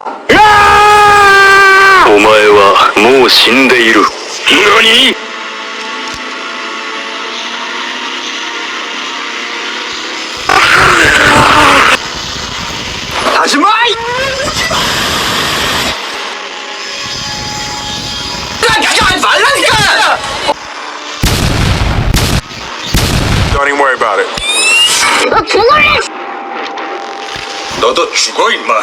お前はもう死んでいる。何？始まい。Don't even worry about it. 너도 죽어 임마.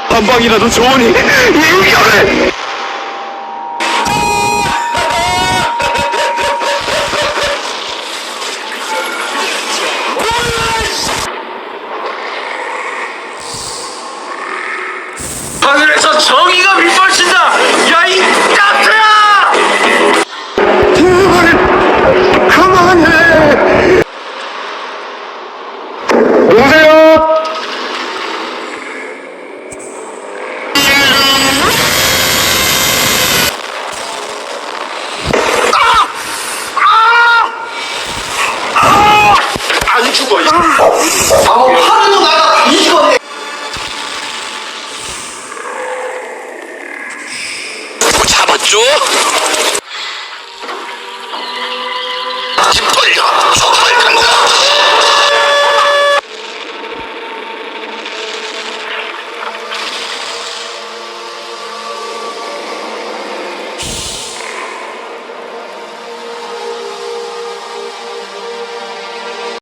한 방이라도 좋으니 이겨내. 하늘에서 정의가 빗발친다. 야 이 깡패야! 제발 그만해. 누구세요? 안 죽어. 하루도 나가 이거네. 잡았죠?